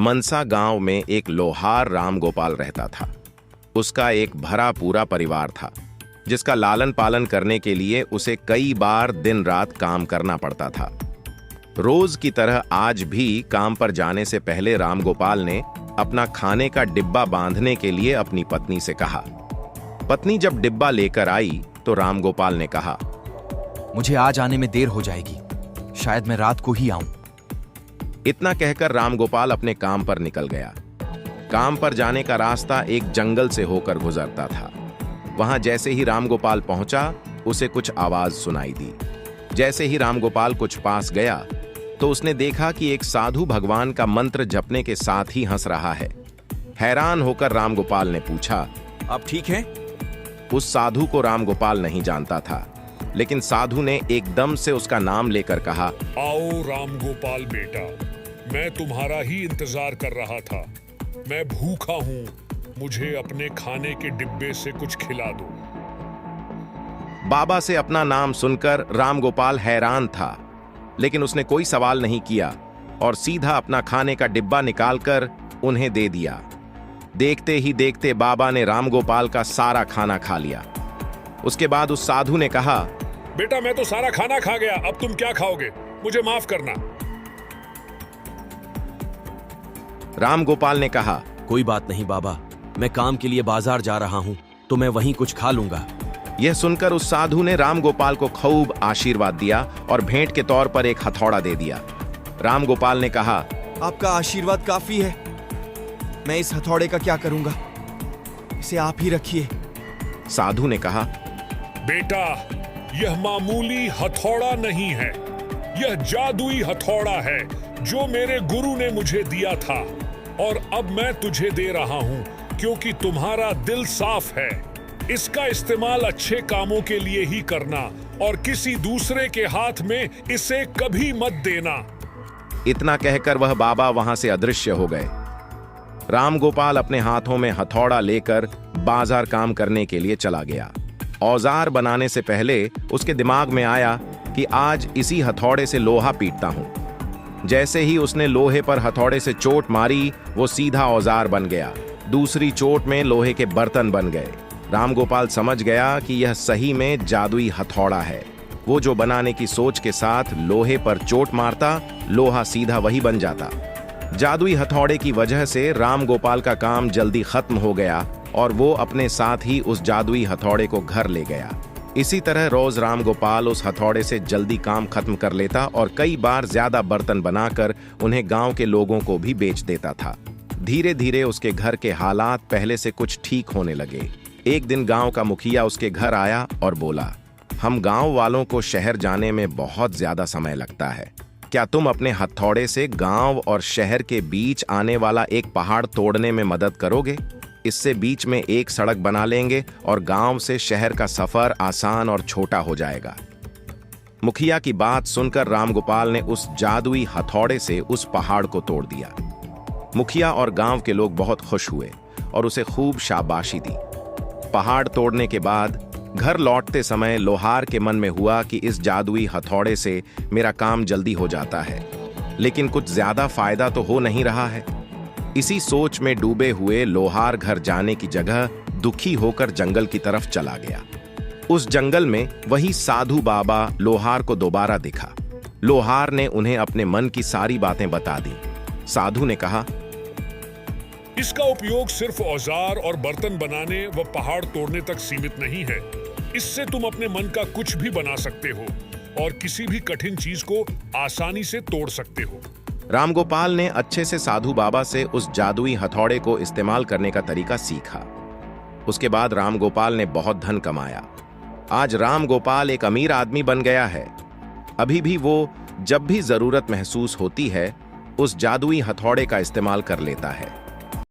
मनसा गांव में एक लोहार राम गोपाल रहता था। उसका एक भरा पूरा परिवार था, जिसका लालन पालन करने के लिए उसे कई बार दिन रात काम करना पड़ता था। रोज की तरह आज भी काम पर जाने से पहले राम गोपाल ने अपना खाने का डिब्बा बांधने के लिए अपनी पत्नी से कहा। पत्नी जब डिब्बा लेकर आई तो राम गोपाल ने कहा, मुझे आज आने में देर हो जाएगी, शायद मैं रात को ही आऊं। इतना कहकर राम गोपाल अपने काम पर निकल गया। काम पर जाने का रास्ता एक जंगल से होकर गुजरता था। वहां जैसे ही राम गोपाल पहुंचा, उसे कुछ आवाज सुनाई दी। जैसे ही राम गोपाल कुछ पास गया तो उसने देखा कि एक साधु भगवान का मंत्र जपने के साथ ही हंस रहा है। हैरान होकर राम गोपाल ने पूछा, आप ठीक हैं? उस साधु को राम गोपाल नहीं जानता था, लेकिन साधु ने एकदम से उसका नाम लेकर कहा, आओ राम गोपाल बेटा, मैं तुम्हारा ही इंतजार कर रहा था। मैं भूखा हूँ, मुझे अपने खाने के डिब्बे से कुछ खिला दो। बाबा से अपना नाम सुनकर राम गोपाल हैरान था, लेकिन उसने कोई सवाल नहीं किया और सीधा अपना खाने का डिब्बा निकालकर उन्हें दे दिया। देखते ही देखते बाबा ने राम गोपाल का सारा खाना खा लिया। उसके बाद उस साधु ने कहा, बेटा मैं तो सारा खाना खा गया, अब तुम क्या खाओगे? मुझे माफ करना। राम गोपाल ने कहा, कोई बात नहीं बाबा, मैं काम के लिए बाजार जा रहा हूं, तो मैं वहीं कुछ खा लूंगा। यह सुनकर उस साधु ने राम गोपाल को खूब आशीर्वाद दिया और भेंट के तौर पर एक हथौड़ा दे दिया। राम गोपाल ने कहा, आपका आशीर्वाद काफी है, मैं इस हथौड़े का क्या करूंगा, इसे आप ही रखिए। साधु ने कहा, बेटा यह मामूली हथौड़ा नहीं है, यह जादुई हथौड़ा है जो मेरे गुरु ने मुझे दिया था, और अब मैं तुझे दे रहा हूं क्योंकि तुम्हारा दिल साफ है। इसका इस्तेमाल अच्छे कामों के लिए ही करना और किसी दूसरे के हाथ में इसे कभी मत देना। इतना कहकर वह बाबा वहां से अदृश्य हो गए। राम गोपाल अपने हाथों में हथौड़ा लेकर बाजार काम करने के लिए चला गया। औजार बनाने से पहले उसके दिमाग में आया कि आज इसी हथौड़े से लोहा पीटता हूं। जैसे ही उसने लोहे पर हथौड़े से चोट मारी, वो सीधा औजार बन गया। दूसरी चोट में लोहे के बर्तन बन गए। राम गोपाल समझ गया कि यह सही में जादुई हथौड़ा है। वो जो बनाने की सोच के साथ लोहे पर चोट मारता, लोहा सीधा वही बन जाता। जादुई हथौड़े की वजह से राम गोपाल का काम जल्दी खत्म हो गया और वो अपने साथ ही उस जादुई हथौड़े को घर ले गया। इसी तरह रोज राम गोपाल उस हथौड़े से जल्दी काम खत्म कर लेता और कई बार ज्यादा बर्तन बनाकर उन्हें गांव के लोगों को भी बेच देता था। धीरे धीरे उसके घर के हालात पहले से कुछ ठीक होने लगे। एक दिन गांव का मुखिया उसके घर आया और बोला, हम गांव वालों को शहर जाने में बहुत ज्यादा समय लगता है। क्या तुम अपने हथौड़े से गांव और शहर के बीच आने वाला एक पहाड़ तोड़ने में मदद करोगे? इससे बीच में एक सड़क बना लेंगे और गांव से शहर का सफर आसान और छोटा हो जाएगा। मुखिया की बात सुनकर राम गोपाल ने उस जादुई हथौड़े से उस पहाड़ को तोड़ दिया। मुखिया और गांव के लोग बहुत खुश हुए और उसे खूब शाबाशी दी। पहाड़ तोड़ने के बाद घर लौटते समय लोहार के मन में हुआ कि इस जादुई हथौड़े से मेरा काम जल्दी हो जाता है, लेकिन कुछ ज्यादा फायदा तो हो नहीं रहा है। इसी सोच में डूबे हुए लोहार घर जाने की जगह दुखी होकर जंगल की तरफ चला गया। उस जंगल में वही साधु बाबा लोहार को दोबारा दिखा। लोहार ने उन्हें अपने मन की सारी बातें बता दी। साधु ने कहा, इसका उपयोग सिर्फ औजार और बर्तन बनाने व पहाड़ तोड़ने तक सीमित नहीं है। इससे तुम अपने मन का कुछ भी बना सकते हो और किसी भी कठिन चीज को आसानी से तोड़ सकते हो। राम गोपाल ने अच्छे से साधु बाबा से उस जादुई हथौड़े को इस्तेमाल करने का तरीका सीखा। उसके बाद राम गोपाल ने बहुत धन कमाया। आज राम गोपाल एक अमीर आदमी बन गया है। अभी भी वो जब भी जरूरत महसूस होती है, उस जादुई हथौड़े का इस्तेमाल कर लेता है।